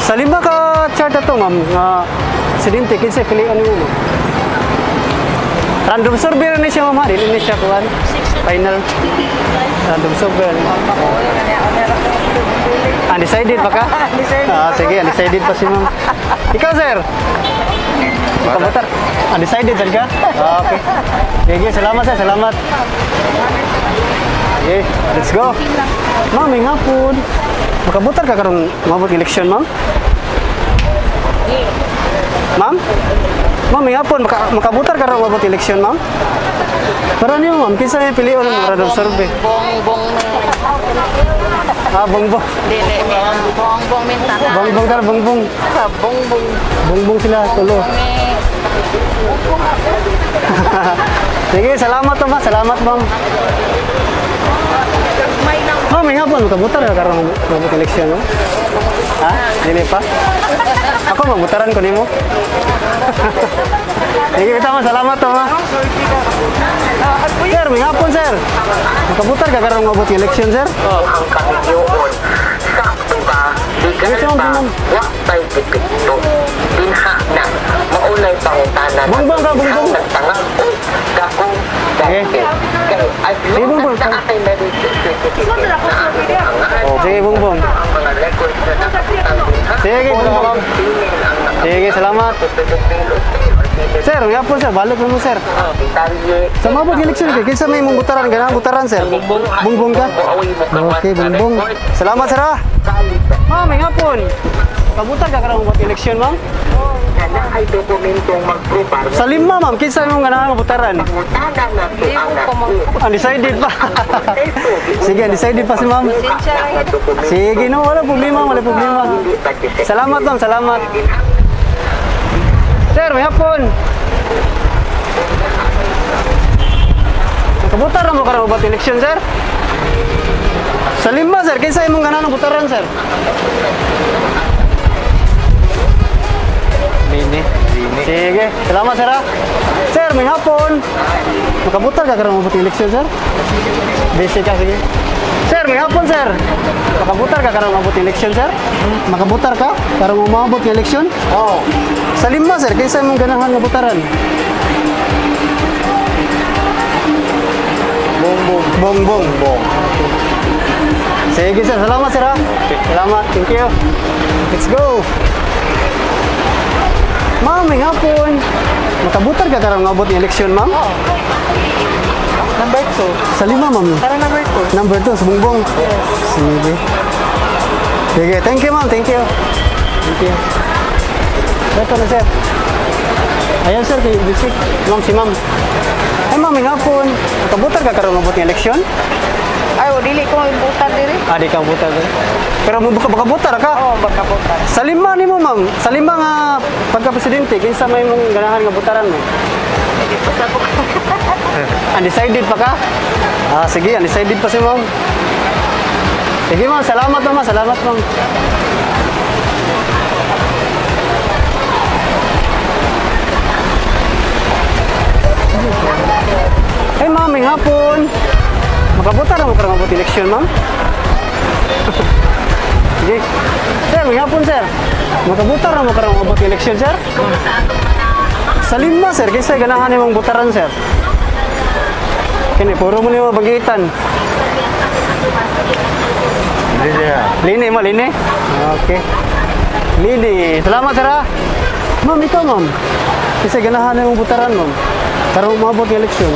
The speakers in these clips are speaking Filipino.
Sa lima ka chart to, ma'am, nga presidente, kinsa pilihan mo, ma'am? Random survey na siya, ma'am, dili ni siya kuan. Final. Random survey. Undecided pa ka? Sige, undecided pa si ma'am. Ikaw, sir? Makabutar? Undecided, sir ka? Okay. Sige, salamat, sir. Salamat. Okay, let's go. Ma'am, may hapon. Makabutar ka karong mabot election, ma'am? Ma'am? Ma'am, may hapon. Makabutar ka karong mabot election, ma'am? Para niyo, ma'am. Kinsa may piliyon ng random survey? Bongbong. Bongbong. Dili, bongbong minta. Bongbong tar, bongbong. Bongbong. Bongbong sila, tulo. Sige, salamat, ma'am. Salamat, ma'am. Ma'am, may hapon. Makabutar ka karong mabot election, ma'am? Ha? Dili pa? Ako, mabutaran ko nimo. Sige, kita ma'am. Salamat, ma'am. Sir, may hapon, sir. Makabutar ka karong mabot election, sir? Ang kamilyoon. Sakto ba? Di ka ba? Waktay pipito. Binha na. Maunay pangutanan. Bongbong ka, bongbong. Nagtangag ko. Gakong dati. At bongbong. sa akin na rin. Sige, bongbong. Ang mga record na nakatang binha. Sige, bongbong. Sige, salamat. Sir, may hapon, sir. Balik mo, sir. Sa mabot election, kinsa may mong butaran? Ganang butaran, sir? Bongbong ka? Okay, bongbong. Salamat, sir, ha? Ma'am, may hapon. Kabutan ka karang mabot election, ma'am? Kana ay dokumentong mag-prepare. Sa lima, ma'am, kinsa may mong ganang butaran? Pangutanan na to ang Undecided pa. Sige, undecided pa si ma'am. Sige, no, wala problema, wala problema. Salamat, ma'am, salamat. Sir, may hapon. Kabutar na mo karang mabot election, sir? Sa lima, sir, kinsa imong ganang butaran, sir? Lini. Sige, salamat, sir, ha? Sir, may hapon. Makabutar ka karang mabot election, sir? Basic ka, sige. Sir, may hapon, sir. Makabutar ka karang mabot election, sir? Makabutar ka karang mabot election? Oo. Sa lima, sir, kinsa imong ganahan nga butaran? Bongbong. Sige, sir. Salamat, sir, ha? Salamat. Thank you. Let's go. Ma'am, may hapon. Makabutar ka karang mabot ng election, ma'am? Oo. Number 2. Sa lima, ma'am. Para number 2. Number 2, sa bongbong. Yes. Sige. Sige, thank you, ma'am. Thank you. Thank you. Beto na, sir. Ayan, sir, kay Bisik. Ma'am, si ma'am. Ay, ma'am, may hapon. Makabutar ka karang mabot ng election? Ay, dili ko butar diri. Di ka butar. Pero baka butar ka? Oo, baka butar. Sa lima ni mo, ma'am. Sa lima nga pagka-presidente, kinsa may mong ganahan nga butaran mo? Hindi ko sa Undecided pa ka? Sige, undecided pa si ma'am. Sige, ma'am. Salamat, ma'am. Salamat, ma'am. Hey, ma'am. May hapon. Makabutar mo karang mabot election, ma'am? Sige. Sir, may hapon, sir. Makabutar mo karang mabot election, sir? Sa lima, sir. Kinsa ganahan imong butaran, sir? Kini, puro mo nimo bagitan. Lini mo, lini? Okay. Lini. Salamat, sir, ha? Ma'am, ikaw, ma'am. Kinsa ganahan imong butaran, ma'am? Karang mabot election.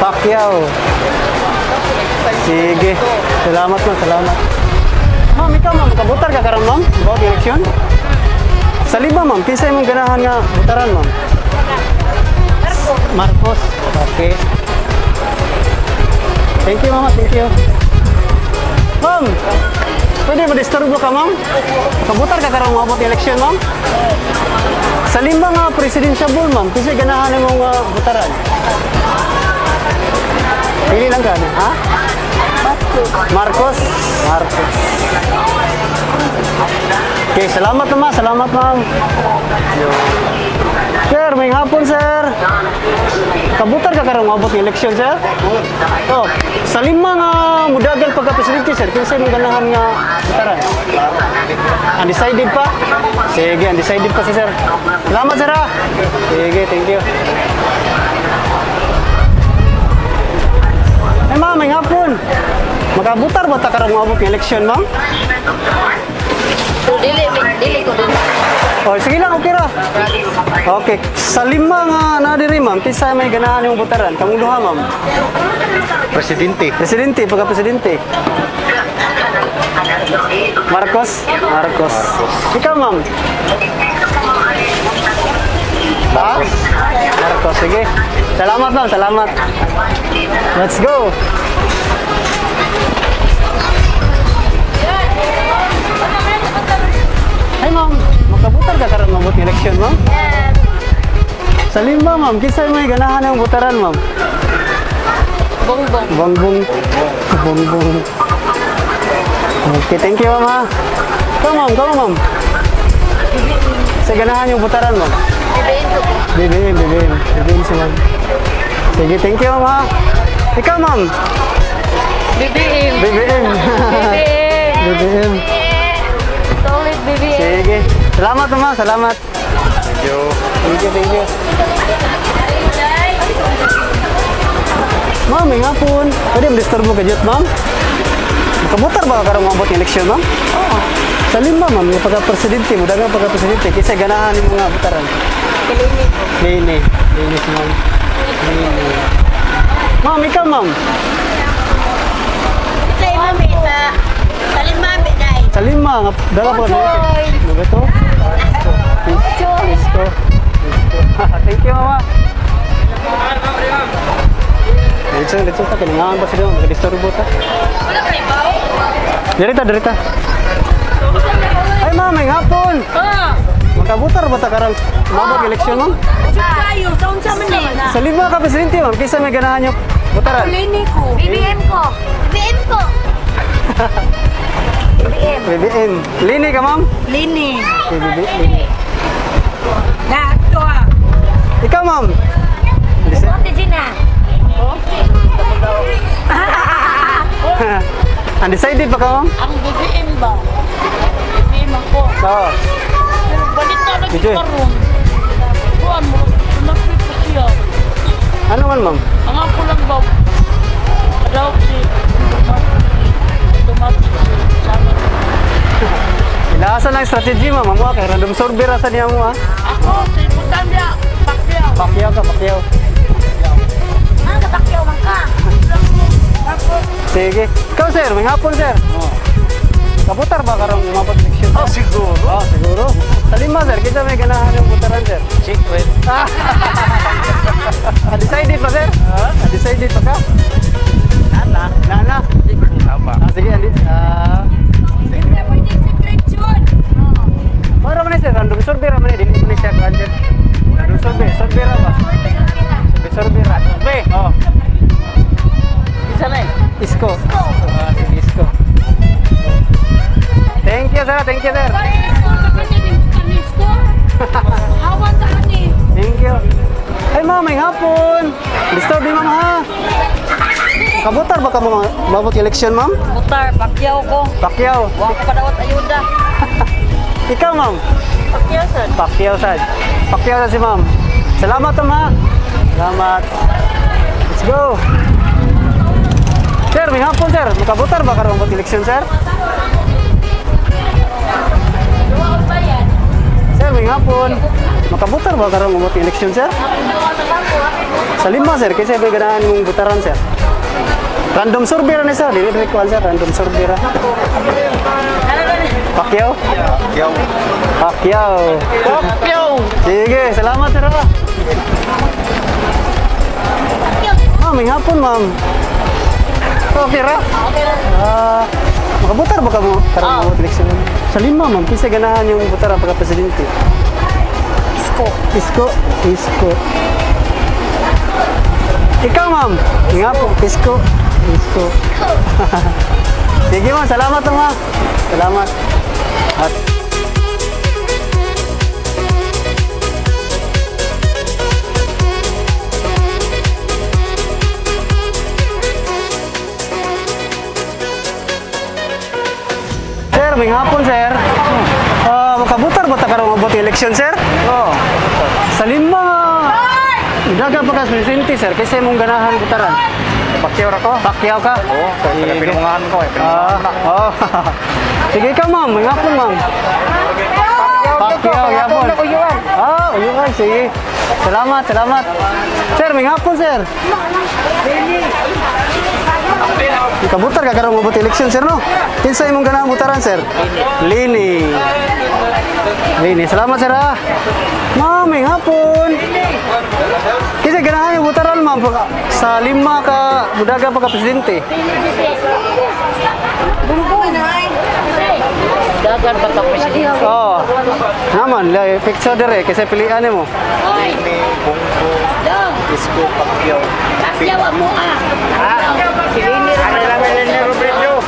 Pacquiao. Sige. Salamat, ma'am. Salamat. Ma'am, ikaw, ma'am. Kabutar ka karang, ma'am? About election? Sa lima, ma'am. Kinsa imong ganahan nga butaran, ma'am? Marcos. Okay. Thank you, ma'am. Thank you. Ma'am, pwede ba disturbo ka, ma'am? Kabutar ka karang mabot election, ma'am? Sa lima nga presidential, ma'am. Kinsa ganahan imong butaran? Pili lang ka, ha? Marcos. Okay, salamat naman. Salamat, ma'am. Sir, may hapon, sir. Kabutar ka karong mabot ng election, sir? Oh, sa lima nga mudagan pagka-presidente, sir, kinsa imong ganahan nga butaran? Undecided pa? Sige, undecided pa si sir. Salamat sir ha. Sige, thank you. Ay ma'am, may hapon. Makabutar ba ta karong maabot ng eleksyon ma'am? So, dili ko din. Oh, sige lang, okay ra. Okay, sa lima nga na diri ma'am, pisa may ganahan yung butaran. Kamong duha ma'am. Presidente. Presidente, pagka-presidente. Marcos? Marcos. Ikaw ma'am? Marcos. Marcos, sige. Salamat ma'am, salamat. Let's go. Hi ma'am, makabutar ka karon mabot election ma'am? Yes. Sa lima ma'am, kisay may ganahan ng butaran ma'am? Bongbong. Bongbong. Bongbong. Okay, thank you ma'am ha. Come ma'am. Sa ganahan yung butaran ma'am? BBM si ma'am. Sige, thank you ma'am ha. Ikaw ma'am? BBM. BBM. BBM. Solid BBM. Sige. Salamat ma'am, salamat. Thank you. Thank you. Ma'am, may hapon. Pwede disturb mo kajut ma'am? Kabutar ba karong mabot ng eleksyon ma'am? Oo. Sa lima ma'am, yung pagka-presidente, mudagang pagka-presidente, kasi ganahan yung mga butaran. Kilini ko. Lini si ma'am. Lini. Ma'am, ikaw ma'am. Sa imami sa limami dai. Sa lima, dala po. Choy. Magato? Isko. Thank you mama. Dito ta, kalingaan ba sila? Magdisturbo ta. Wala ka ibaw? Dirita. Ay ma'am, may hapon. Makabutar ba ta karang mabot eleksyon ma'am? Kayo, sa unsa man na? Sa lima ka presidente ma'am, kaysa may ganahan yung butaran. Kilini ko. BBM ko. BBM. Lini ka ma'am? Lini. Lini. Dato ah. Ikaw ma'am? Bote Gina. Undecided pa ka ma'am? Ang BBM ba? BBM ako. Oo. Pero balik na lagi Sige. karon. Kuan mo, sumakit pa siya. Ano man ma'am? Ang ako lang ba? Daw si automatic sana. Inaasan ang strategy ma'am. Amo kay random sorber asa niya mo ha. Ako, si Putan niya. Pakyaw. Pakyaw. Ah, kapakyaw man ka. Ako. Sige. Ikaw sir, may hapon sir. Kabutar ba karong umabot eleksyon? Oh, siguro. Oh, siguro. Sa lima sir, kita may ganahan yung butaran sir. Secret. Undecided pa sir? Undecided pa ka? Nana. Tama. Sige, Para man sir, random survey ra man dili man siya kan sir. Random survey ra ba? Survey ra. Oh. Isa na eh. Isko. Sige, Isko. Thank you sir. Thank you. Ay ma'am, may hapon. Disturb ni ma'am ha. Kabutar ba ka mabot election ma'am? Butar, pakyaw ko. Pacquiao. Huwag ko padawat ayuda. Ikaw ma'am? Pakyaw sad. Pacquiao sad si ma'am. Salamat ma'am ha. Salamat. Let's go. Sir, may hapon sir. Makabutar ba karong mabot election sir? Sir, may hapon. Makabutar ba karong mabot election sir? Sa lima sir, kasi may ganahan mong butaran sir. Random survey ra ni sir, dili require sir, random survey ra. Pacquiao? Pacquiao. Sige, salamat sir ha. Ma'am, may hapon ma'am. Okay ra? Makabutar ba ka mo karong mabot election? Sa lima ma'am, kasi ganahan yung butaran pagka-presidente. Isko. Ikaw ma'am, nga po, Isko. Sige ma'am, salamat ma'am. Salamat. At Sir, may hapon sir. ba takarong mabot election, sir? Oo. Sa lima, daga pa ka presidente, sir, kasi mong ganahan butaran. Pakyaw ra ko. Pakyaw ka? Oo. Kaya pinungahan ko. Oh. Sige ka, ma'am. May hapon, ma'am. Pakyaw, yapon. Uyuan. Sige. Salamat. Sir, may hapon, sir. Ikabutar ka karong mabot election, sir, no? Kinsa imong ganahan butaran, sir? Lini. Salamat, sir, ha? Ma'am, may hapon. Kasi ganahan yung butaran, ma'am. Sa lima ka, mudaga pa ka presidente. Dagan pa ka presidente. Oo. Naman, picture dire, kasi pilihan mo. Lini, Bungko, Isko, Pakyaw. Pakyaw mo ah. Si Lini Robredo.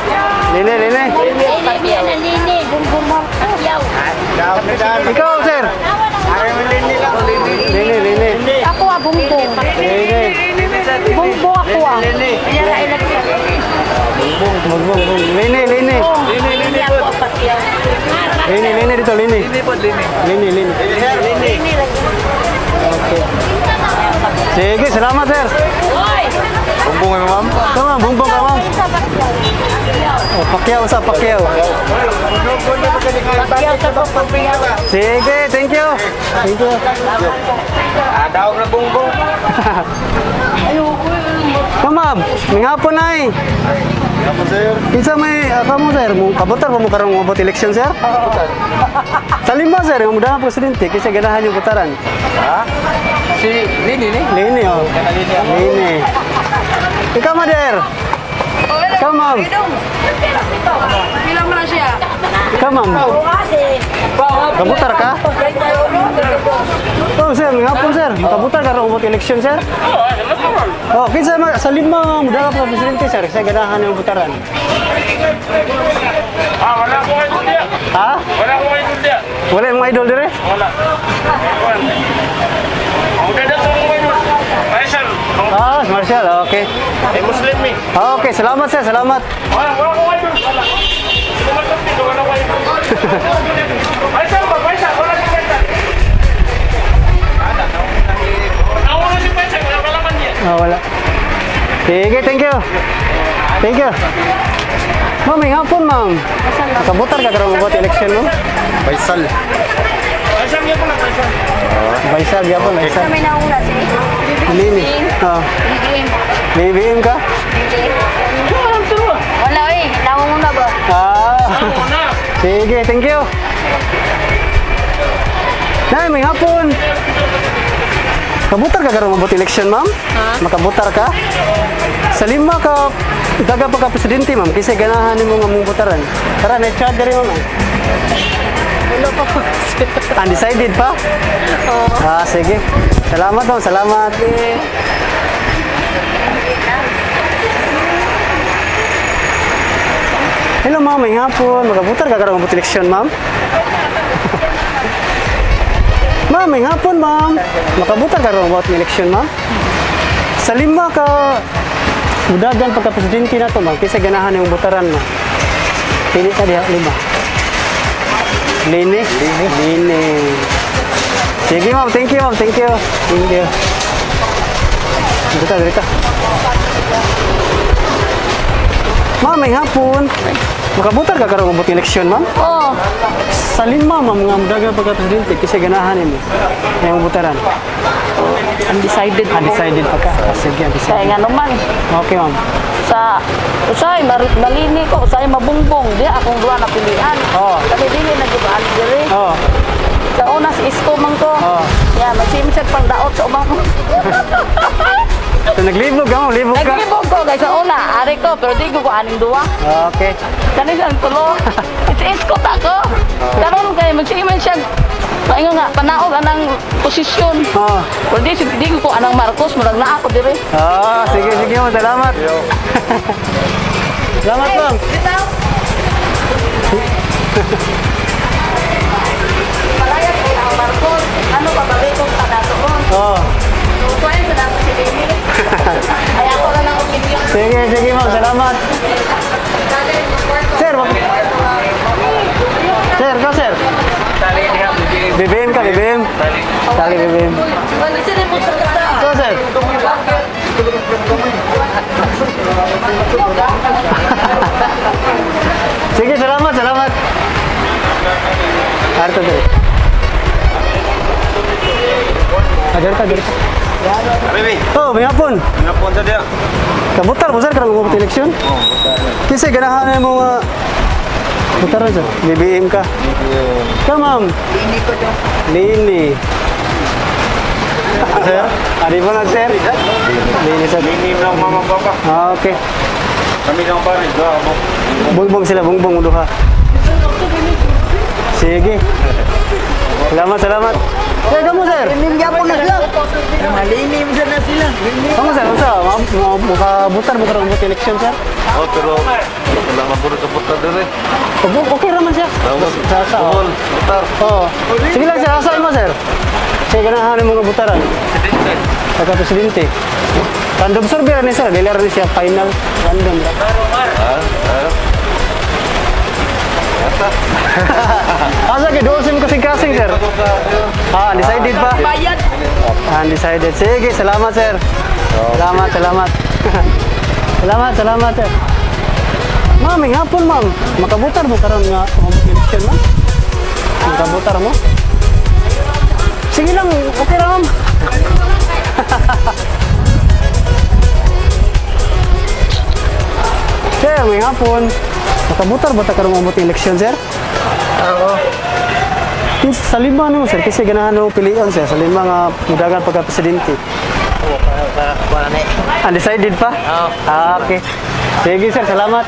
Lini. Lini. Bumbong mo. Pakyaw. Ikaw, sir. Lini. Ako ah, bumbong. Lini. Bumbong ako ah. Kaya election. Bumbong. Lini. Lini ako ah, pakyaw. Lini dito, Lini. Lini. Okay. Sige, salamat, sir. Hoy! Bumbong mo, ma'am. Come on, bumbong ka, ma'am. Oh, pakyaw. Pakyaw sa pakyaw. Sige, thank you. Daw na Bungko. Come, ma'am. May hapon na eh. Ako, sir. Kinsa may kamo, sir? Kabutar pa mo karong mabot election, sir? Sa lima, sir, yung mudahan presidente, kasi ganahan yung putaran. Ha? Si Lini. Lini, oh. Lini. Ikaw, mother. Ikaw, ma'am. Bilang mo na siya. Ikaw, ma'am. Kabutar ka? Oh, sir, may hapon, sir. Kabutar ka karong mabot election, sir? Oh, kinsa sa lima, mudahan pa presidente, sir, kasi ganahan yung putaran. Wala akong idol dia. Ha? Wala akong idol dia. Wala yung mga idol dire? Wala. Udah datang mga idol. Faisal. Ah, Marshall, okay. Muslim ni. Okay, salamat, sir, salamat. Wala akong idol. Wala. Sumagot dito, wala akong idol. Faisal ba? Faisal. Wala si Faisal. Nawala si Faisal. Wala kalaman dia. Wala. Sige, thank you. Ma'am, may hapon, ma'am. Kabutar ka karong mabot election mo? Faisal. Faisal niya pala. Faisal. Baisag, yapon, baisag. Kami nauna si Lini. Oh. BBM ka? Wala eh. Nauna ba? Sige, thank you. Nay, may hapon. Kabutar ka karong mabot election, ma'am? Makabutar ka? Sa lima ka, daga pa ka presidente, ma'am, kasi ganahan mo nga mong butaran. Tara, na-chat na rin, ma'am. Wala pa po. Undecided pa? Oo. Sige. Salamat, ma'am. Salamat. Hello, ma'am. May hapon. Magabutar ka karong mabot election, ma'am? Ma'am, may hapon, ma'am. Makabutar ka karong mabot election, ma'am? Sa lima ka, mudagan pagka-presidente na to, ma'am, kasi ganahan yung butaran, ma'am. Pili ka diha, lima. Lini? Sige, ma'am. Thank you, ma'am. Thank you. Dito. Ma'am, may hapon. Makabutar ka karong mabot election, ma'am? Oo. Sa lima, ma'am, nga mudagan pagka-presidente, kasi ganahan mo yung butaran. Undecided. Undecided pa ka. Sige, Kaya undecided. nga naman. Okay, ma'am. Sa usay malini ko usay mabungbong di akong duha na pilihan. Oo. Kasi dili nagibaan diri. Oh. Sa una si Isko man ko. Oo. Ya, magsimsag pang daot sa ubang ko. So, naglibog ka, ma'am. Libog ka. Naglibog ko guys sa una, ari ko pero di ko aning duha. Okay. Kani sang tulo. Si Isko ta ko. Karon kay magsimsag paingon nga panaog anang posisyon. Oh. Pero di ko anang Marcos murag na ako diri. Sige, ma'am. Salamat. Salamat, ma'am. Palayas ko ang Marcos. Ano pa ba ko kada doon? Oh. So, ayun sa dapat si Dini. Ay ako lang ang opinion. Sige, ma'am. Salamat. Sir, sir, go, sir. BBM ka, BBM. Tali BBM. Ito, sir. Sige, salamat, salamat. Arto, dali. Ajar ka, dali. Bibi. Oh, may hapon. Ngapon sa dia. Kabutar mo, sir, karang umabot eleksyon? Kasi ganahan mo nga. Butar sir. BBM ka. Ka, ma'am. Lini ko daw. Lini. Sir? Adi mo na, sir? Lini, sir. Ini lang mama papa. Ah, okay. Kami lang pa rin. Bungbong sila, bungbong duha. Sige. Salamat, salamat. Sir, kamu, sir? Hindi po na sila. Malinim dyan na sila. Kamu, sir? Butar mo karang umabot eleksyon, sir? Oh, pero wala mapuro sa putar dito eh. Okay raman siya. Sa Bol, putar. Oo. Sige lang, sir. Asahin mo, sir. Sige, ganahan yung mga butaran. Pagka-presidente. Random survey rin, sir. Dilar rin siya. Final. Random. Asa kayo? Doon kasing-kasing, sir. Undecided pa? Bayad. Undecided. Sige, salamat, sir. Salamat, salamat. Salamat, salamat, sir. Ma'am, may hapon, ma'am. Makabutar mo karon nga umabot election, ma'am. Makabutar mo. Sige lang, okay lang, ma'am. Sir, may hapon. Makabutar ba ta karon umabot election, sir? Oo. Sa lima no, sir, kasi ganahan mo pilihan, sir. Sa lima nga mudagan pagka-presidente. Oo, para na eh. Undecided pa? Oo. Ah, okay. Sige, sir. Salamat.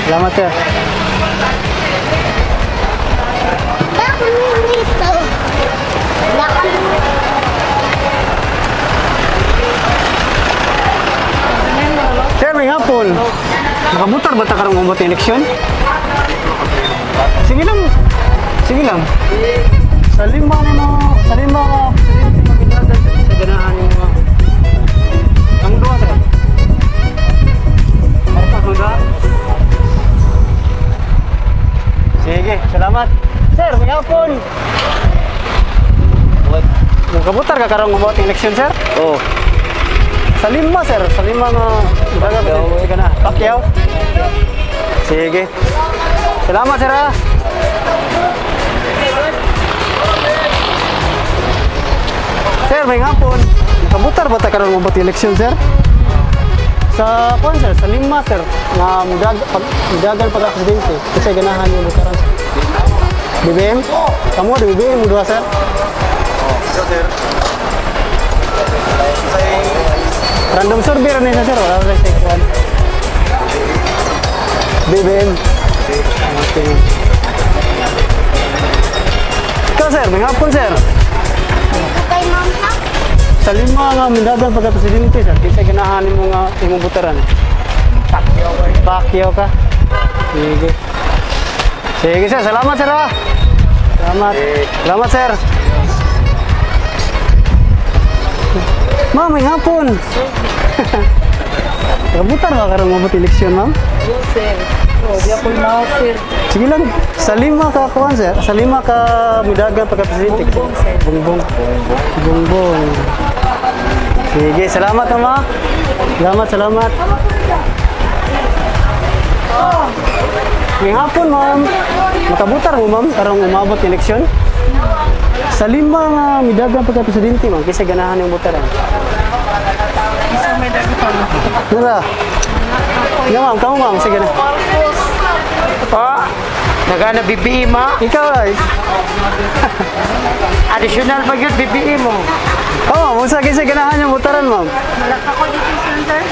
Salamat, sir. Sir, may hapon. Nakabutar ba ta karong umabot eleksyon? Sige lang. Sige lang. Sa lima nga presidente magigatan sa ganahan yung mga ang dua, sir. Marpas mo dua? Sige, salamat. Sir, may hapon. Nakabutar ka karong umabot eleksyon, sir? Oh, Sa lima, sir. Sa lima nga magigatan ka na. Pacquiao? Sige. Salamat, sir, ha? Sir, may hapon. Nakabutar ba ta karon umabot eleksyon, sir? Sa kuan, sir, sa lima, sir, nga mudagan pagka-presidente. Kasi ganahan yung butaran. BBM? Kamu ada BBM mo duha, sir? ito sir. Random survey rin sa sir, wala rin sa kuan. BBM. Okay. Ikaw, sir, may hapon, sir. Sa lima nga mudagan pagka-presidente, sir, kasi ganahan mo nga imong butaran. Pacquiao ka. Sige. Sige, sir. Salamat, sir, ha? Salamat. Salamat, sir. Ma'am, may hapon. Kabutar ba karong umabot eleksyon, ma'am? Sir. Oh, di ako na, sir. Sige lang. Sa lima ka kuan, sir. Sa lima ka mudagan pagka-presidente. Bongbong, sir. Bongbong. Bongbong. Sige, salamat, ma'am. Salamat, salamat. May hapon, ma'am. Makabutar mo, ma'am, karong umabot eleksyon. Sa lima nga midagan pagka-presidente, ma'am, kasi ganahan yung butaran. Isa may dagi pa. Nara. Nga, ma'am, kamu, ma'am. Sige na. Pa, nagana BBM ha? Ikaw, ay. Additional pa yun BBM mo. Oh, ma'am, unsa kasi ganahan yung butaran, ma'am? Wala pa ko decision, sir.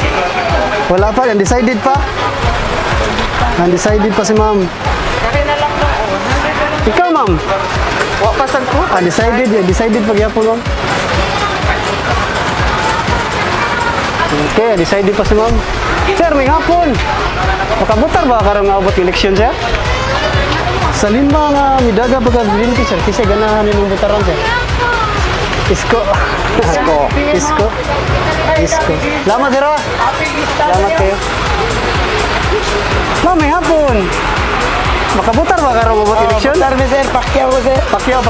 Wala pa, undecided pa? Undecided pa si ma'am. Dari na lang lang. Ikaw, ma'am. Wa pa sang ko. Undecided, undecided pagyapon, ma'am. Okay, undecided pa si ma'am. Sir, may hapon. Makabutar ba karong naabot eleksyon, sir? Sa lima nga midaga pagka-presidente, sir, kasi ganahan yung butaran, sir. Isko. Isko. Isko. Isko. Salamat, sir, ha? Salamat kayo. Ma'am, may hapon. Makabutar ba karong mabot eleksyon? Butar mi sir, Pacquiao ko sir. Pacquiao.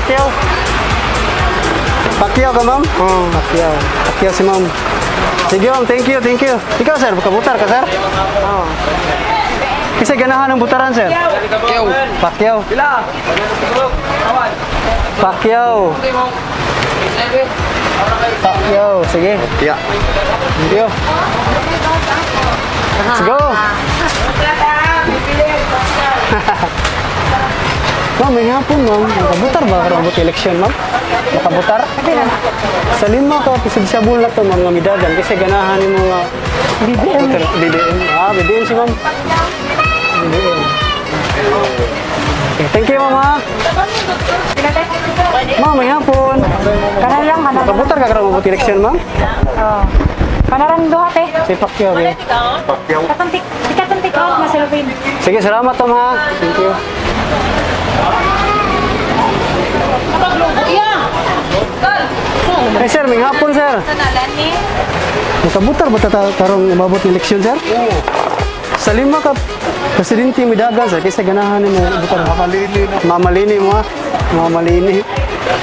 Pacquiao ka, ma'am? Pacquiao. Pacquiao si ma'am. Sige, ma'am. Thank you. Ikaw, sir, makabutar ka, sir? Kasi ganahan ng butaran, sir? Pacquiao. Pacquiao. Sige. Yeah. Thank you. Let's go. Ma'am, may hapon, ma'am. Makabutar ba karong mabot eleksyon, ma'am? Makabutar? Sa 5 ka, pisagsabol na to, ma'am, nga midagan. Kasi ganahan mo nga... BBM. BBM si ma'am. BBM. Okay, thank you, ma'am, ha? Ma'am, may hapon. Kanalang. Makabutar ka karong mabot eleksyon, ma'am? Oh. Kanalang duha te. Si Pacquiao, eh. Katuntik out na silupin. Sige, salamat, ma'am, ha? Thank you. Hey, sir, may hapon, sir. Makabutar ba karong umabot ng eleksyon, sir? Oo. Sa 5 ka, presidente midagan, sir, kaysa ganahan mo butar. Mamalini mo, ha? Mamalini.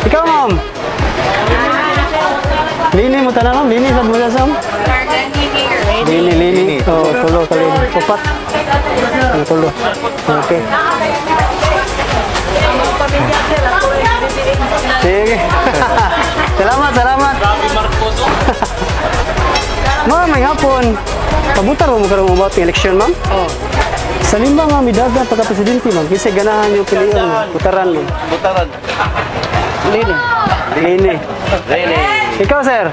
Ikaw, ma'am? Lini mo tanan, ma'am? Lini sa mula, Sam? Lini. Oh, tulo ka lini. Tupat. Tulo. Okay. Sige. Salamat. Ma'am, may hapon. Pabutar mo karong umabot ng eleksyon, ma'am? Oo. Sa 5 nga midagan pagka-presidente, ma'am, kasi ganahan yung pilihan mo. Butaran mo. Lini. Ikaw, sir?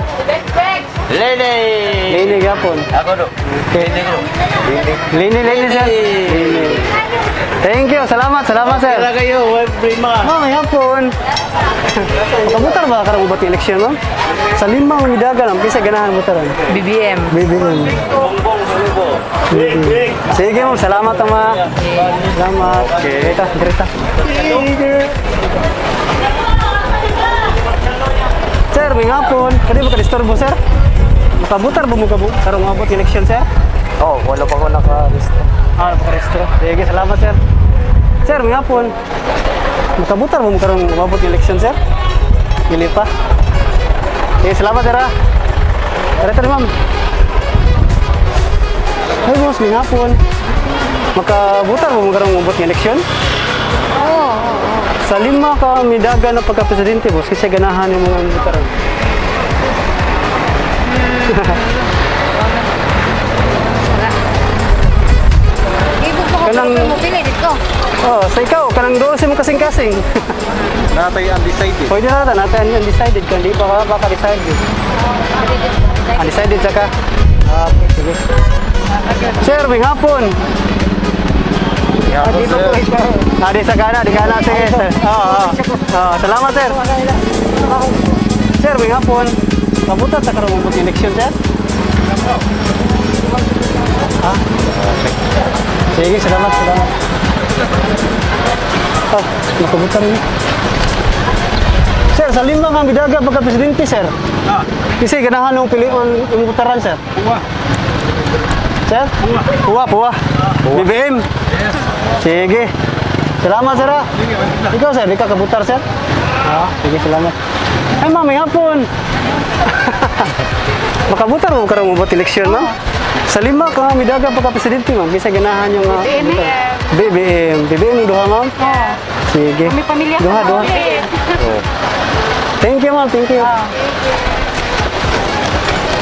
Lini gapon. Ako do. Okay. Lini, sir. Lini. Thank you. Salamat, sir. Kaya kayo, prima. Ma'am, may hapon. Makabutar ba karong umabot ng eleksyon, ma'am? Sa 5 nga midagan, ma'am, kasi ganahan butaran. BBM. BBM. Sige, ma'am. Salamat, ma. Salamat. Direta. Sir, may hapon. Kadi ba ka-disturbo, sir? Makabutar ba mo karong umabot ng eleksyon, sir? Oh, wala pa ko naka-resto. Naka-restro. Sige, salamat, sir. Sir, may hapon. Makabutar ba mo karong umabot ng eleksyon, sir? Pili pa. Sige, salamat, sir, ha? Direta, ma'am. Hey, boss, may hapon. Makabutar ba mo karong umabot ng eleksyon? Oo. Sa 5 ka midagan na pagka-presidente, boss, kasi ganahan yung mga butaran. Ibig ko Kanang- mo pili dito. Oh, sa ikaw, kanang 12 mo kasing-kasing. Natay undecided. Pwede natin yung undecided ka, hindi pa ka-decided. Undecided sa ka? Okay, sige. Sir, may hapon. Dito po Di sa kana, di kana. Sige, sir. Salamat, sir. Sir, may hapon. Kabutat sa karong umabot ng eleksyon, sir? Sige, salamat. Nakabutan niyo. Sir, sa 5 nga bidaga pagka-presidente, sir. Kasi ganahan ng pilihan yung putaran, sir. Sir? Puwa. BBM? Yes. Sige. Salamat, sir, ha? Ikaw, sir, di ka kabutar, sir? Sige, salamat. Ay, ma'am, may hapon. Makabutar mo karong umabot eleksyon, ma'am? Sa 5 ka midaga pagka-presidente, ma'am. Kasi ganahan yung... BBM yung duha, ma'am? Sige. May pamilya Duha. Thank you, ma'am.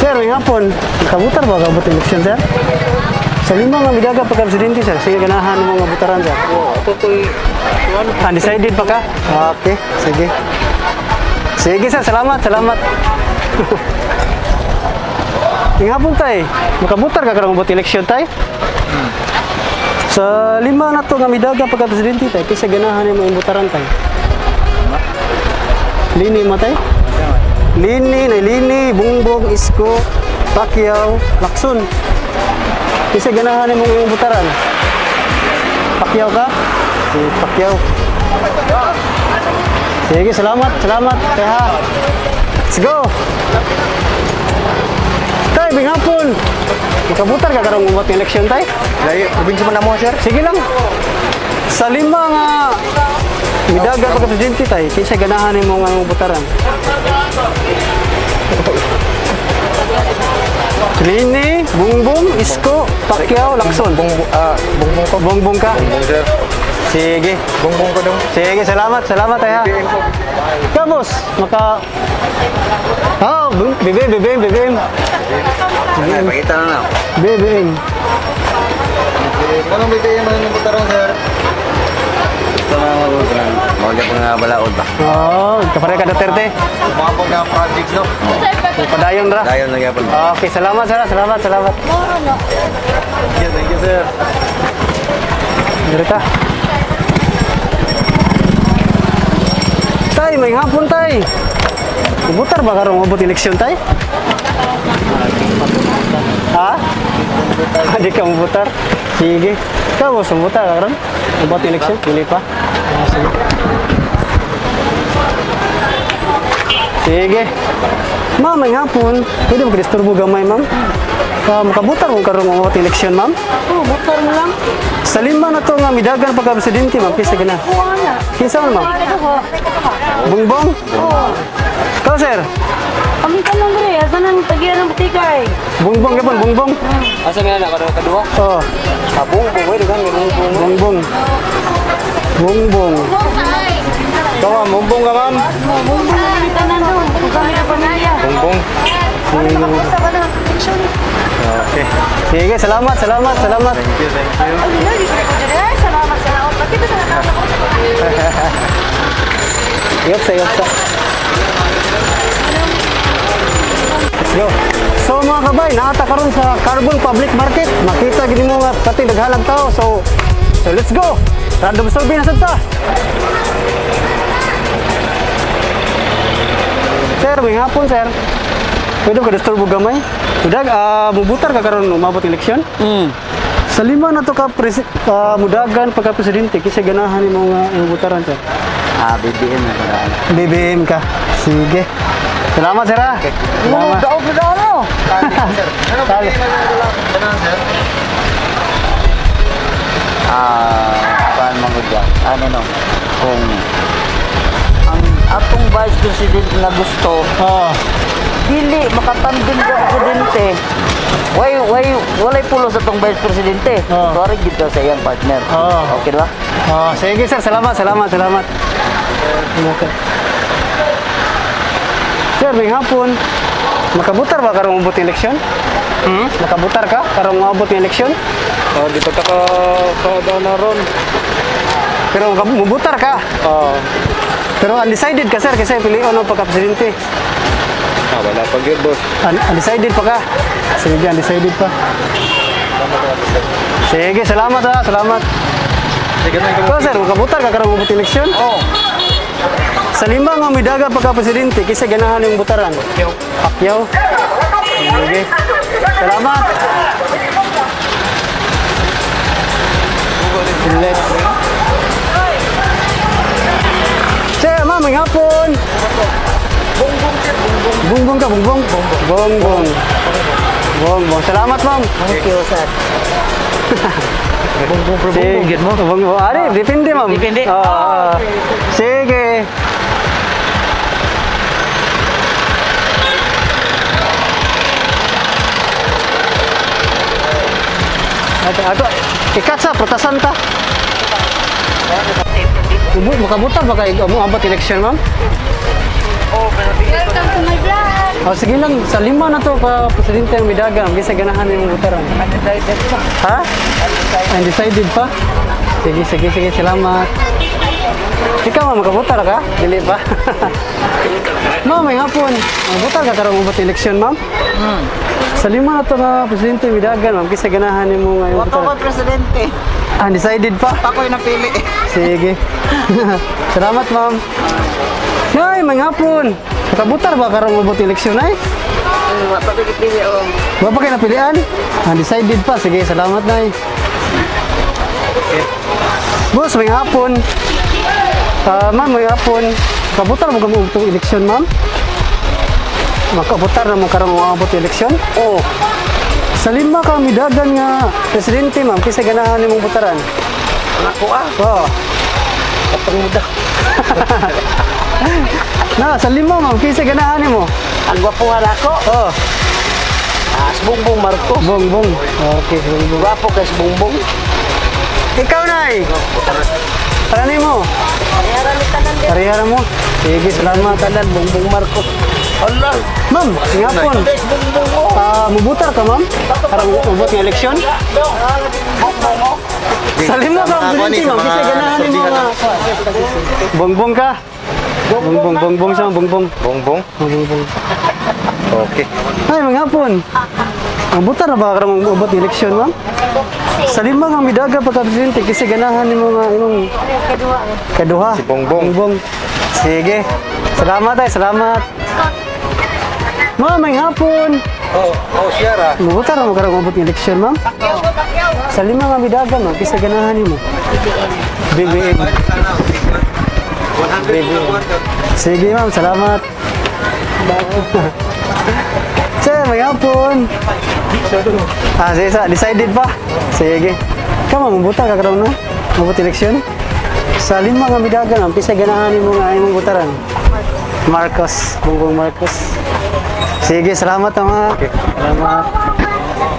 Sir, may hapon. Makabutar ba kabut eleksyon, sir? Sa 5 nga midaga pagka-presidente, sir. Sige, ganahan yung mga butaran, sir. Ito ko'y Undecided pa ka? Okay, sige. Sige, sir. Salamat. Yung hapon, tay. Makabutar ka karong umabot eleksyon, tay? Sa 5 na to nga midaga pagka-presidente, tay. Kasi ganahan yung mga butaran, tay. Lini mo, tay? Lini, Bungbong, Isko, Pacquiao, Lacson. Kasi ganahan mo yung butaran. Pacquiao ka? Si Pacquiao. Sige, salamat. Kaya, let's go! Tay, bing hapon! Makabutar ka karong umabot ng eleksyon, tay? Layo, probinsya man na mo, sir. Sige lang. Sa lima nga midagan pagka presidente tay, kinsa ganahan nimo nga putaran? Rini, Bongbong, Isko, Pacquiao, Lacson. Bongbong ko. Bongbong ka? Bongbong, sir. Sige. Bongbong ko dong. Sige, salamat ay ha. Kamus, maka... Oh, BBM. Ay, pakita na na. BBM. Anong BBM ang putaran, sir? Gusto na mag-usapan. Mawagyan po nga balaod ba? Oh, kapare ka Duterte. Mga po nga projects, no? Padayon ra. Dayon lagi po. Okay, salamat sir, salamat. Thank you, sir. Dirita. Tay, may hapon tay. Butar ba karong mabot eleksyon tay? Ha? Hindi ka mabutar? Sige. Ikaw mo sumutar karon? Mabot eleksyon? Pili pa? Sige. Sige. Ma'am, may hapon. Pwede mo ka-disturbo gamay, ma'am? Makabutar mo karong mabot eleksyon, ma'am? Oh, butar mo lang. Sa lima na to nga midagan pagka-presidente, ma'am. Kisa gana. Kuha na. Kinsa man, ma'am? Bongbong? Oo. Ikaw, sir? Kami ka lang rin. Asa nang tagiyan ng butika eh. Bongbong, kapon, bongbong. Asa nga na, kadua? Oo. Bongbong, wait, kan, bongbong. Bongbong. Bongbong. Ikaw, ma'am, bongbong ka, ma'am. Bumbong na yung tanan doon. Kung kami na pamilya. Bongbong. Makapusta ka na. Okay. Sige, salamat. Thank you. Salamat. Pati ba sa naman ako? Yopsa. Let's go. So mga kabay, naata karon sa Carbon Public Market. Makita gini mo nga pati naghalag tao. So let's go. Random survey na sa. Sir, may hapon, sir. Pwede ka disturbo gamay? Udag, mubutar ka karon umabot eleksyon? Sa lima na to ka mudagan pagka-presidente, kasi ganahan mo nga imubutaran, sir. BBM na pala. BBM ka. Sige. Salamat, sir, ha? Salamat. Daog na daw mo. Tali. sir? Paan magudya? Ano no? Kung ang atong vice president na gusto, dili makatanding ka presidente. Walay pulo sa tong vice presidente. Sorry gid ka sa iyang partner. Okay ba? Sige, sir. Salamat. Sir, may hapon. Makabutar ba karong umabot eleksyon? Makabutar ka karong umabot ng eleksyon? Di pa ka na ron. Pero mubutar ka? Pero undecided ka, sir, kasi piliin ang pagka-presidente. Wala pa yun, boss. Undecided pa ka? Sige, undecided pa. Sige, salamat, ha. Salamat. Ikaw, sir, makabutar ka karong umabot ng eleksyon? Sa lima nga midaga pagka-presidente, kasi ganahan yung butaran. Pacquiao. Sige. Salamat. Let's. Sir, ma'am, may hapon. Bongbong ka, bongbong. Bongbong. Salamat, ma'am. Thank you, sir. Sige. Get mo? Bongbong. Ari, depende, ma'am. Depende. Sige. Ako, ikat sa prutasan ta. Makabuta ba kayo mo abot election, ma'am? Welcome to my vlog. Sige lang, sa lima na to ka presidente ang midagan, bisa ganahan yung butaran. Undecided pa. Ha? Undecided pa? Sige, salamat. Ikaw, ma'am, makabutar ka? Dili pa? Ma'am, may hapon. Makabutar ka karong umabot election, ma'am? Sa lima na to ka presidente ang midagan, ma'am, bisa ganahan yung mga Wako ko presidente. Undecided pa? Ako'y napili. Sige. Salamat, ma'am. Nay, may hapon. Makabutar ba karong umabot eleksyon, ay? Pagkakipili o. Wala pa kayo napilian? Undecided pa. Sige, salamat, nay. Boss, may hapon. Ma'am, may hapon. Makabutar mo kami itong eleksyon, ma'am? Makabutar na mo karong umabot eleksyon? Oo. Sa lima ka midagan nga presidente, ma'am, kasi ganahan mong butaran. Ako ah. Oh. Kapag muda. Na, sa lima ma'am, kinsa ganahan mo? Ang gwapo nga ako. Oh, Bongbong Marcos. bongbong. Okay, bongbong. Gwapo kay Bongbong. Ikaw, Nay! Ano mo? Parihara mo? Sige, salamat. Tanan Bongbong Marcos. Allah. Ma'am, ngapon. Mubutar ka, ma'am? Para mabot ng eleksyon? Salim mo ka, presidente, ma'am. Kasi ganahan mo nga. Bongbong ka? Bongbong siya, bongbong. Bongbong. Bongbong. Okay. Ay, maghapon. Mabutar na ba ka mabot ng eleksyon, ma'am? Salim mo nga midaga pagka-presidente kasi ganahan mo nga yung kaduha. Si Bongbong. Bongbong. Sige. Salamat ay, salamat. Ma'am, may hapon. Siya ra. Mabutar na magkaroon mabot ng eleksyon, ma'am? Sa lima nga midaga, ma'am, kasi ganahan mo. BBM. BBM. Sige, ma'am, salamat. Sir, may hapon. Sige, decided pa? Sige. Kamu, mabutar ka karoon na? Mabot eleksyon? Sa lima nga midaga, ma'am, kasi ganahan mo nga imong butaran. Marcos, Bongbong Marcos. Sige, salamat ama. Salamat.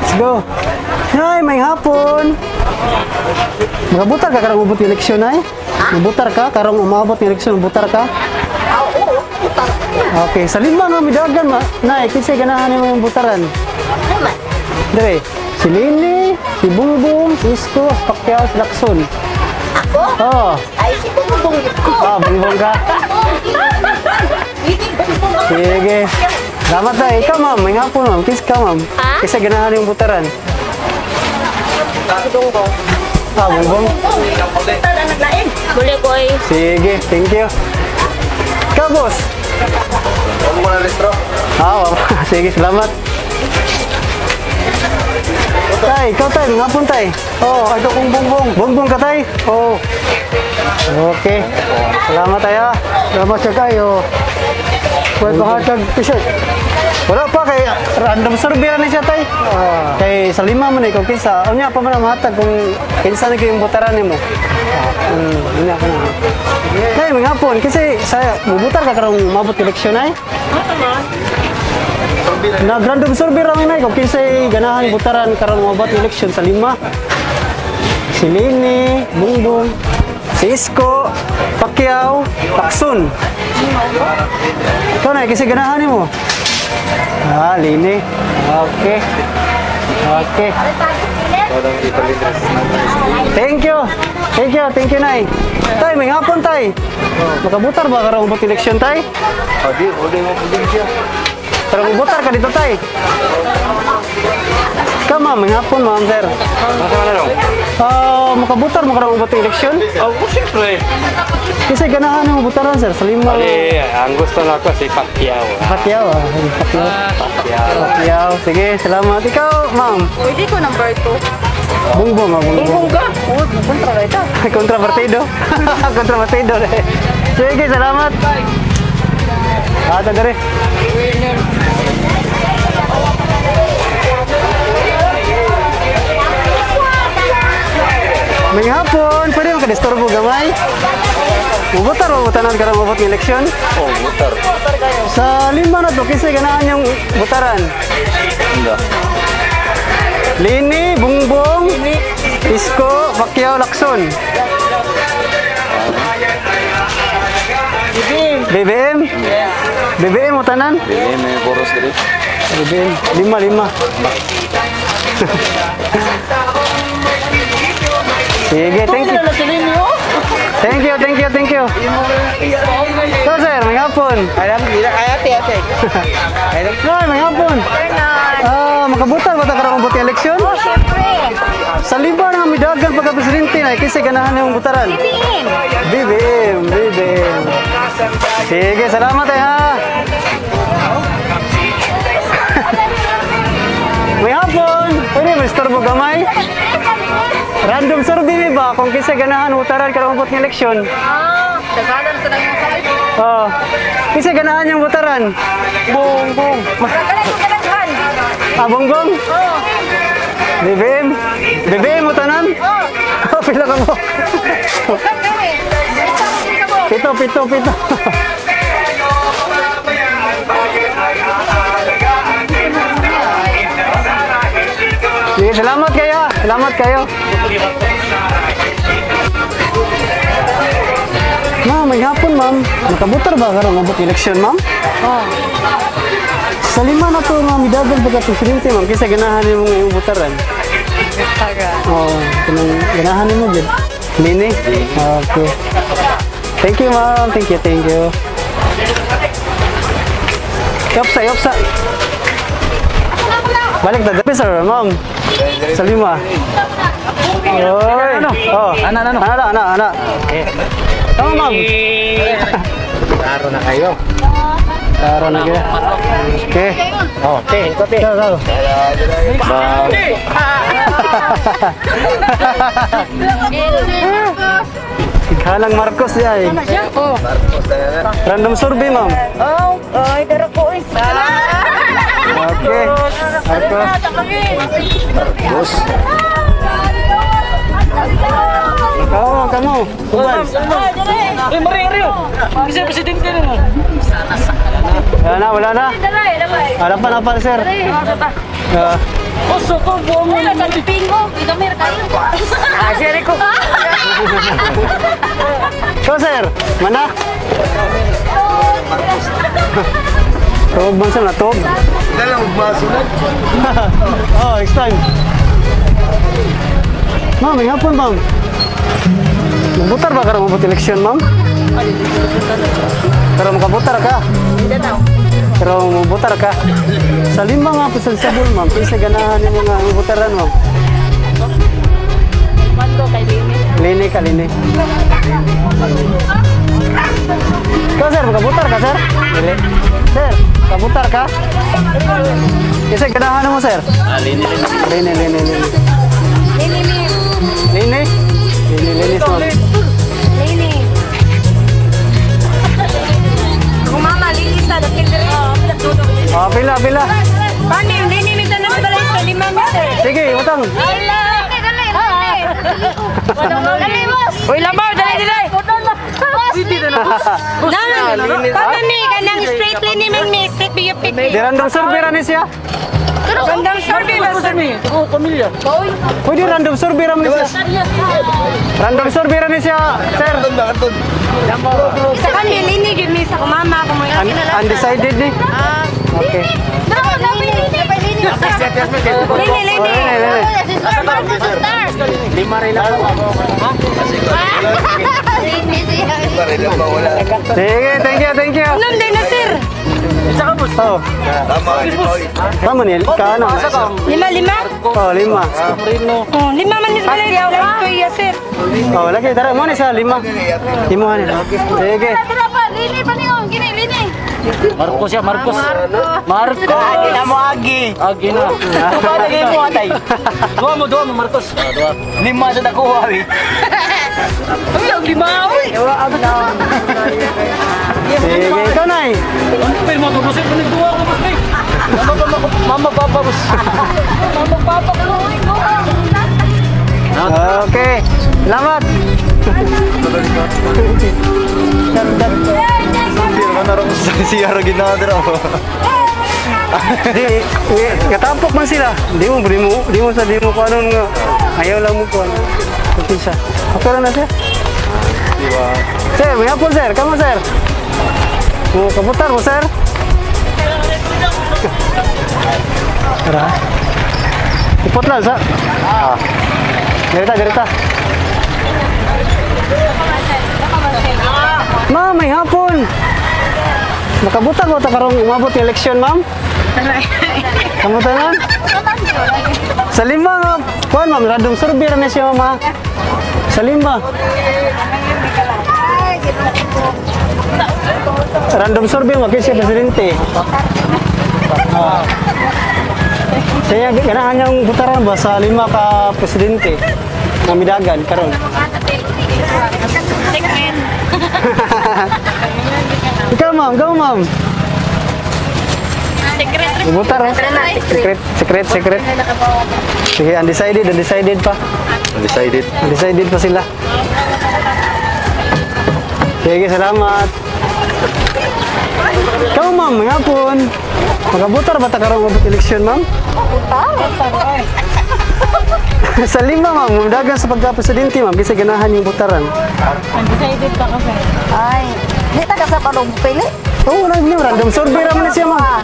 Let's go. Nay, may hapon. Magabutar ka karong umabot ng eleksyon, ay? Mabutar ka karong umabot ng eleksyon, mabutar ka? Okay, sa lima nga midagan, Nay, kasi ganahan mo yung butaran. Dire, si Lini, si Bongbong, si Isko, si Pacquiao, si Lacson. Ako? Oo. Ay, si Bongbong ko. Bongbong ka. Sige. Salamat na. Ikaw, ma'am. May hapon, ma'am. Kiss ka, ma'am. Ha? Kasi ganahan yung butaran. Bongbong. Bongbong. Tada naglain. Boleh, boy. Sige. Thank you. Ikaw, boss. Ako mo na restro. Oo. Sige, salamat. Tay, ikaw tay, mga hapon tay. Oo, ito kong bongbong. Bongbong ka tay? Oo. Okay. Salamat tayo. Salamat siya kayo. Pwede ba hatag t-shirt? Wala pa kay random survey na siya tay. Kay sa lima man ikaw kinsa. Unya pa man matag kung kinsa na yung butaran nimo. Unya pa na. Tay, mga hapon kasi saya mubutar ka karong mabot eleksyon ay. Nag-random survey lang na kung kinsay ganahan butaran karon mabot eleksyon sa lima. Si Lini, Bongbong, si Isko, Pacquiao, Lacson. Ikaw na, kasi ganahan mo. Lini. Okay. Okay. Thank you. Thank you, Nay. Tay, may hapon tay. Makabutar ba karon mabot eleksyon tay? Hindi mo pwede siya. Pero mabutar ka dito tay. Ikaw ma'am, may hapon ma'am sir. Masa na lang? Makabutar mo karon mabot eleksyon? Siyempre. Kasi ganahan mo butaran sir, sa lima. Ang gusto na ako si Pacquiao. Pacquiao. Pacquiao. Sige, salamat. Ikaw, ma'am. Pwede ko number 2. Bongbong, bongbong. ka? Oo, kontra ka ito. Kontra partido. Kontra partido. Sige, salamat. Ata dari. May hapon, pwede makadisturbo gamay. Mubutar o butanan ka mabot ng eleksyon? Mutar. Sa lima na to, kasi ganahan yung butaran. Hindi. Lini, Bongbong, Isko, Pacquiao, Lacson. BBM? BBM mo tanan? May boros dito. BBM. Lima. Sige, thank you. Thank you. So sir, may hapon. Alhamdulillah, ate. Nay, may hapon. Makabutan ba ta karong mabot ng eleksyon? Siyempre. Sa lima na midagan pagka-presidente na kasi ganahan yung butaran. BBM. Sige, salamat ha. May hapon. Pwede mo istorbo gamay? Random survey ba kung kinsa ganahan butaran karong mabot ng eleksyon? Dagalan sa nang sakit. Kinsa ganahan yung butaran? Bongbong. Dagalan ko kadaghan. Bongbong? BBM mo tanan? Pila ka mo. Pito. Sige, salamat kayo. Ma'am, may hapon, ma'am. Nakabutar ba karong mabot eleksyon, ma'am? Oh. Sa lima na to, ma'am, idagan ba ka presidente, ma'am? Kisa ganahan mo ngayong butaran. Oo, ganahan mo dyan. Lini? Okay. Thank you, ma'am. Thank you. Yopsa. Balik na. Sir, ma'am. Sa lima. Oy. Oh. Ana. Tama, ma'am. Klaro na kayo. Okay. Okay, ikote. Go. Ikalang Marcos ya. Random survey, ma'am. Ay, dara ko eh. Okay. Marcos. Kamu. Tuban. Mario. Bisa presidente na. Wala na. Harapan, sir. Oso ko, buong mo na pingo. Ikamir kayo. Sir ko. So, sir. Mana? Tog man sa natog. Dalang masunod. Oh, next time. Ma'am, may hapon, ma'am. Magbutar ba karang mabot eleksyon, ma'am? Karang makabutar ka? Hindi na. Karang mabutar ka? Sa lima nga po sa sabol, ma'am. Kaysa ganahan yung mga mabutaran, ma'am. Mando kay Lini. Lini. Ikaw, sir, makabutar ka, sir? Dili. Sir, makabutar ka? Kaysa ganahan mo, sir? Lini. Lini, ma'am. Mama, linis na. Oh, pila. Paano yung linis na balay sa 5 meter? Sige, utang. Uy, lambaw, dali. Paano ni kanang straight line ni straight biyo pick. Di random survey rin siya. Random survey ba sa Oh, pamilya. Pwede random survey rin siya. Random survey rin siya, sir. Isa kami linig yun mi sa kumama ko mo. Undecided ni. Okay. Lini. Lima rin ako. Sige, thank you. Anong din na sir? Oh. Tama niya, kaano? 5? Oh, 5. Oh, 5 man is balay ko iya sir. Oh, lagi, tara mo ni sa 5. Imuhan niya. Sige. Marcos. Agi na mo, Agi. Agi na. Lagay mo, atay. Dua mo, Marcos. 5 sa nakuha, eh. Ay, ang lima. Sige, ikaw na eh. Ano pa yung matutusin? Dua ko, boss. Mama, papa, boss. Mama, papa ko. Okay. Salamat. Siya rin ginadra mo. Katapok man sila. Di mo ko anong ayaw lang mo ko. Kupisa. Okay lang na, sir? Diba? Sir, may hapon, sir. Kamu, sir? Kaputar mo, sir? Tara. Ipot lang, sir. Garita. Ma'am, may hapon. Makabutar mo ta karong umabot yung eleksyon, ma'am? Kamusta na? Sa 5 nga. Kuan, ma'am, random survey na siya, ma'am. Sa 5. Random survey mo, kasi presidente. Saya ganahan niyang butaran ba sa 5 ka presidente na midagan karon. Ikaw, ma'am. Butar, eh. Secret. Sige, undecided pa. Undecided. Undecided pa sila. Sige, salamat. Kamu ma'am, ngapon. Magabutar ba ta karong abot eleksyon ma'am? Sa 5 ma'am, dagan sa pagka-presidente ma'am, kasi ganahan yung butaran. Undecided pa kasi. Ay, di ta ka sa panong pili. Oo, random survey raman na siya ma'am.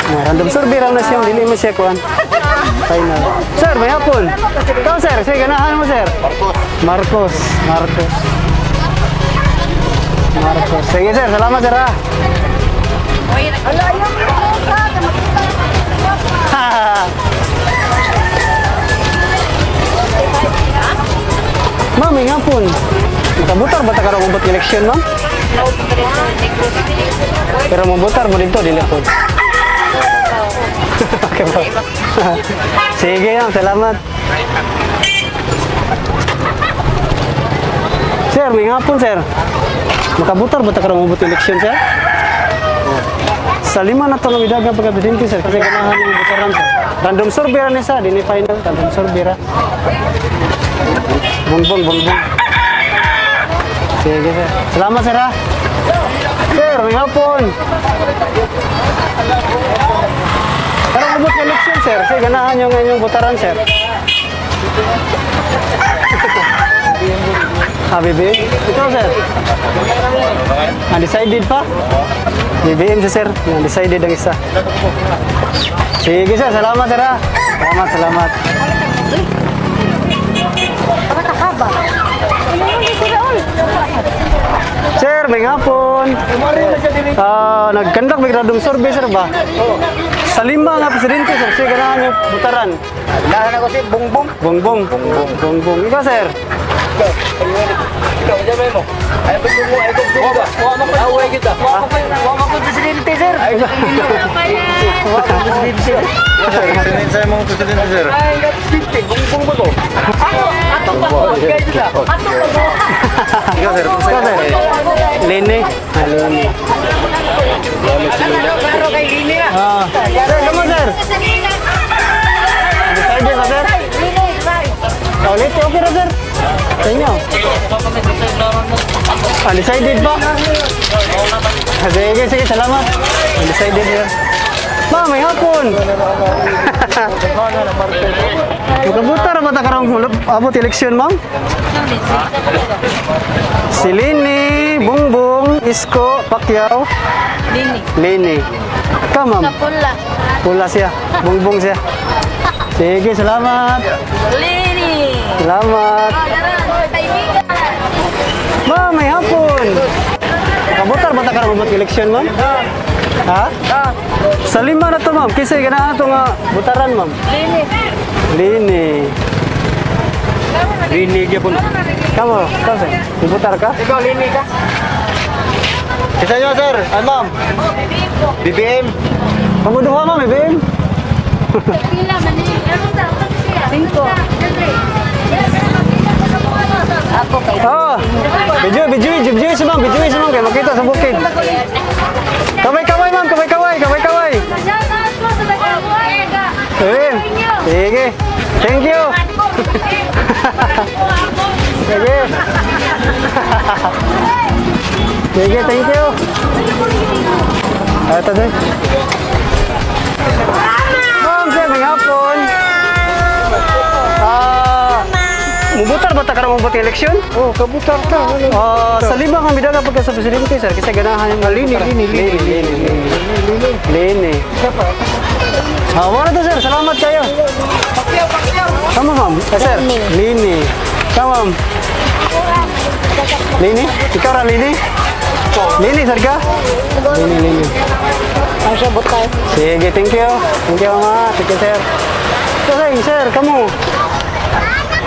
Random survey raman na siya, dili mo siya kuhan. Final. Sir, may hapon. Ikaw sir, sige ganahan mo sir. Marcos. Sige sir, salamat sir ha. Ma'am, may hapon. Makabutar ba ta karong ubot election ma'am? Pero mabutar mo dito, dili po. Okay po. Sige ma'am, salamat. Sir, may hapon sir. Makabutar ba ta karong ubot election sir? Sa 5 na to ng idagang pagka-presidente sir, kasi ganahan yung butaran sir. Random survey ra ni sa, dini final, random survey ra. Bonbon. Sige sir. Salamat sir ha. Sir, may hapon. Karong ubot election sir, kasi ganahan yung inyong butaran sir. BBM? Ikaw sir? Undecided pa? BBM si sir, undecided ang isa. Sige sir, salamat sir ha. Salamat. Sir, may hapon. Nagkandak may random survey sir ba? Sa 5 nga presidente sir, sige ganahan yung butaran. Lahan ako si Bongbong. Bongbong. Ikaw sir? Ikaw, dyan mo. Ay, pag mo, ay kong pinda. Away kita. Wama ko presidente, sir. Wama ko presidente. Sinin sa mga presidente, sir. Ay, presidente. Bongbong ba to? Ato pa. Magkaya sila. Ikaw, sir. Lene. Lene. Klaro kay Lini na. Sir, kamu sir? Undecided ka sir? Ulit, okay na sir? Sa inyo? Undecided ba? Sige, salamat. Undecided sir. Ma'am, may hapon. Makabutar ba ta karong abot eleksyon ma'am? Si Lini, Bongbong, Isko, Pacquiao. Lini. Ikaw ma'am? Pula siya. Bongbong siya. Sige, salamat. Lini. Salamat. Ma'am, may hapon. Makabutar ba ta karong abot eleksyon ma'am? Ha? Sa 5 na to ma'am, kasi ganahan to nga butaran ma'am. Lini. Gya po na. Kamu, sir? Ibutar ka? Ikaw, Lini ka? Isa nyo, sir. Ano, ma'am? BBM. Kamu duha ma'am, BBM? Ako kay Video si ma'am, kaya makita sa bukid. Kaway ma'am, kaway. Sige. Thank you. Sige, thank you. Ito din. Ma'am, sir, may hapon. Mubutar ba ta karong ubot eleksyon? Oh, kabutar ka. Sa 5 kami daga pagka sa presidente sir, kasi ganahan yung Lini. Wala to sir, salamat kayo. Kamu ma'am? Sir, Lini. Kamu ma'am? Lini? Ikaw ra Lini? Lini sir ka? Lini. Ang sabot tayo. Sige, thank you. Thank you mama. Thank you sir. Sir, kamu?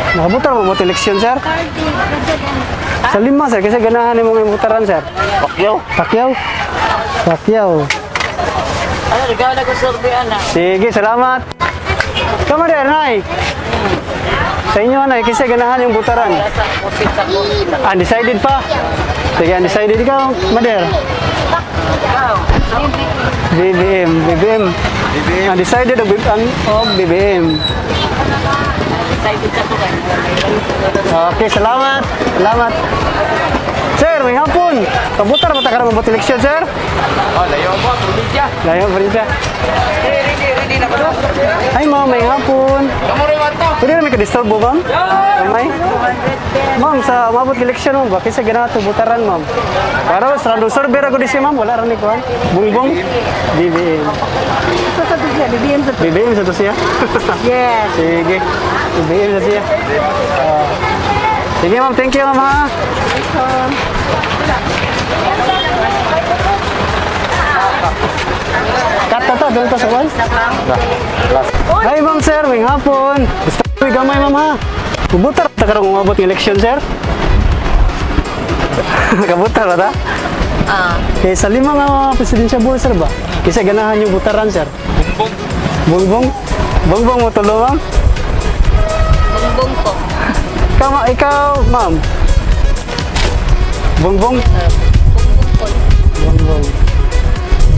Nakabutar mo bot eleksyon sir? Sa 5 sir, kasi ganahan yung mga butaran sir. Pacquiao. Ano, regala ko survey, anak. Sige, salamat. Kamu der, Nay. Sa inyo, Nay, kasi ganahan yung butaran. Undecided pa? Sige, undecided ikaw, Mader. BBM. Undecided of BBM. excited sa tukan. Okay, salamat. Salamat. Sir, may hapon. Kabutar ba takarang mabot eleksyon, sir? Oh, layo po, probinsya. Layo, probinsya. Ay, ma'am, may hapon. Kamu rin man to. Pwede na may ka-disturb mo, ma'am? Kamay? Ma'am, sa mabot eleksyon, ma'am, bakit sa ginato butaran, ma'am? Para sa random survey ako disi, ma'am, wala rin ikuhan. Bungbong? BBM. BBM sa to siya? Yes. Sige. BBM sa siya. Sige, ma'am, thank you, ma'am, ha? Cut na to, doon to sa kwan? Hi, ma'am, sir, may hapon. Gusto ko may gamay, ma'am, ha? Kubutar, takarang umabot ng eleksyon, sir? Kabutar ba ta? Kaya sa lima nga presidensya bull, sir ba? Kasi ganahan yung butaran, sir. Bumbong. Bongbong? Bongbong mo tulo, ma'am? Bumbong ko. Ikaw, ma'am? Bongbong? Bumbong ko. Bongbong.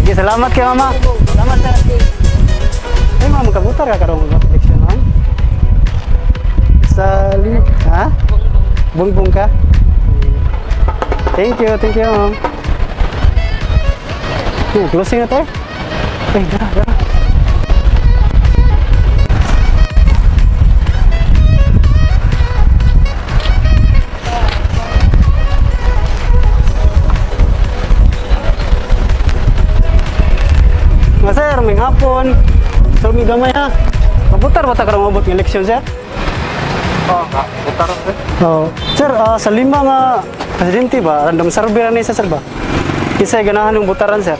Sige, salamat kay mama. Salamat, sir. Ay, ma'am, kabutar ka karong eleksyon, ma'am? Sa lima, ha? Bongbong ka? Thank you, ma'am. Closing na tayo. Eh, dara. Nga, sir, may hapon. So, may gamay, ha? Kabutar ba takarang mabot ng eleksyon, sir? Butar sir. Oo. Sir, sa lima nga presidente ba, random survey na isa, sir ba? Kisay ganahan ng butaran, sir.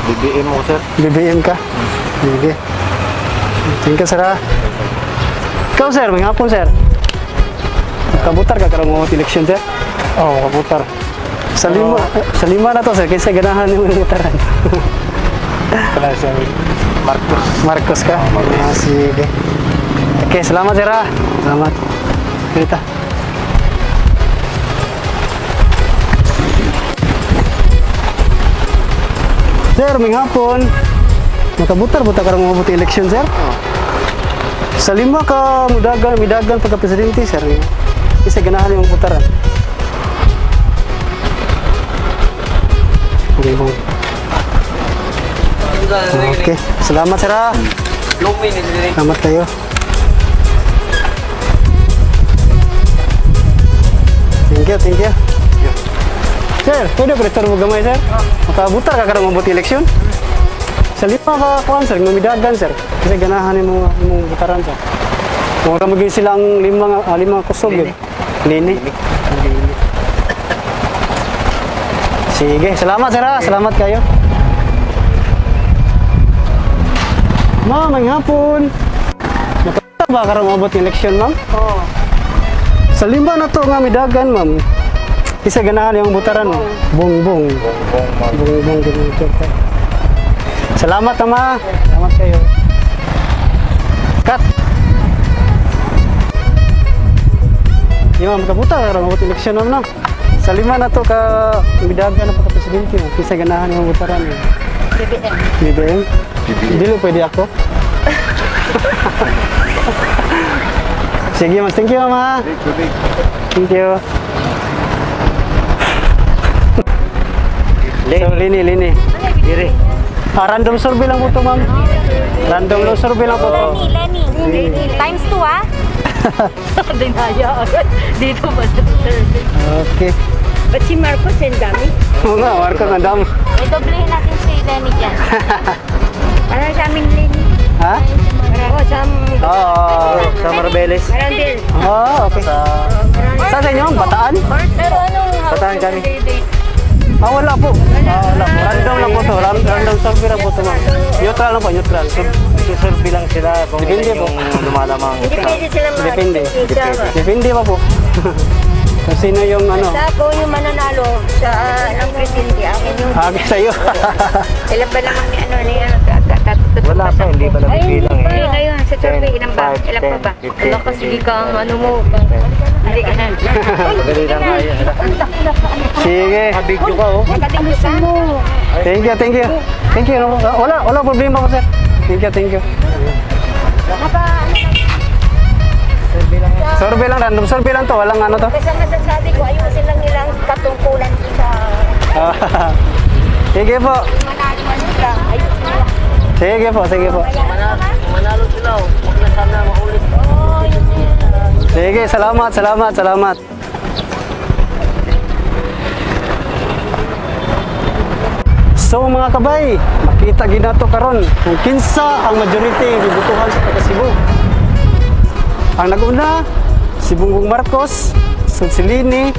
BBM mo, sir. BBM ka? Sige. Thank you, sir, ha? Ikaw, sir, may hapon, sir. Kabutar ka karang mabot eleksyon, sir? Oo, kabutar. Sa lima na to, sir, kisay ganahan ng butaran. Wala siya. Marcos ka? Sige. Okay, salamat, sir, ha? Salamat. Kita. Sir, may hapon. Makabutar ba karang mabuti eleksyon, sir? Sa lima ka midagan pagka-presidente, sir. Isa ganahan yung putaran. Okay, salamat, sir, ha? Salamat kayo. Thank you. Sir, pwede ko mo gamay, sir? Makabutar ka karang mabuti eleksyon? Sa lima ka kuhan, sir, mamidagan, sir. Kasi ganahan mo butaran, sir. Kung magiging sila ang lima kusog, eh. Lini. Sige, salamat, sir, ha? Salamat kayo. Ma'am, may hapon. Makabutar ba karang mabuti eleksyon, ma'am? Oo. Sa lima na to nga midagan, ma'am. Isa ganahan yung butaran mo. Bongbong. Bongbong. Salamat, ama. Salamat kayo. Cut. Di ma'am, kabuta. Ramabot eleksyon naman na. Sa lima na to ka midagan na pagka-presidente mo. Isa ganahan yung butaran mo. BBM? Dili pwede ako. Sige, mas. Thank you, mama. Thank you. So, Lini. Diri. Random survey lang po ito, ma'am. Random survey lang po ito. Lenny. Times 2, ah? Dinaya. Dito ba? Okay. Ba't si Marcos ang dami? Oo nga, Marcos, ang dami. May doblehin natin si Lenny dyan. Ano sa amin, Lenny? Ha? Sa Marbeles. Marandil. Okay. Saan sa inyo? Bataan? Pero anong Bataan kami. Wala po. Wala po. Random lang po ito. Random survey lang po ito, ma'am. Neutral lang po, neutral. Survey lang sila kung Depende ito yung lumalamang. Depende sila mga Depende. isa. Depende pa po. Kung sino yung ano. Sa ako yung mananalo sa ng presidente, akin yung Sa'yo. ilan ba naman ni ano niya? Wala pa, hindi pa nabibilang eh. Hindi ngayon, sa survey, ilan ba? Ilan pa ba? Wala ka, sige ka ang ano mo. Hindi ka na. Madali lang kayo. Sige. Video ka, oh. Nakatingin mo. Thank you. Wala problema po, sir. Thank you. Survey lang, random survey lang to. Walang ano to. Kasi ang nasasabi ko, ayusin lang nilang katungkulan sa Sige po. Sige po. Manalo sila, huwag na sana maulit. Sige, salamat. So mga kabay, makita ginato karon kung kinsa ang majority gibutuhan sa taga Cebu. Ang nag-una, si Bongbong Marcos, si Lini,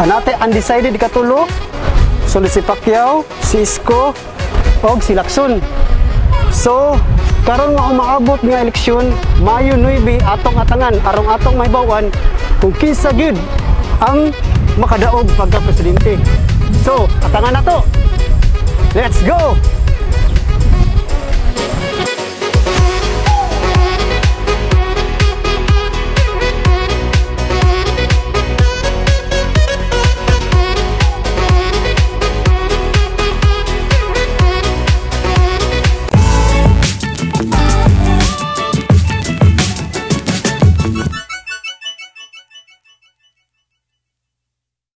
anate undecided katulo, so si Pacquiao, si Isko, o si Lacson. So, karon nga umaabot nga eleksyon, Mayo 9 atong atangan, arong atong may bawan, kung kinsa gyud ang makadaog pagka presidente. So, atangan na to. Let's go!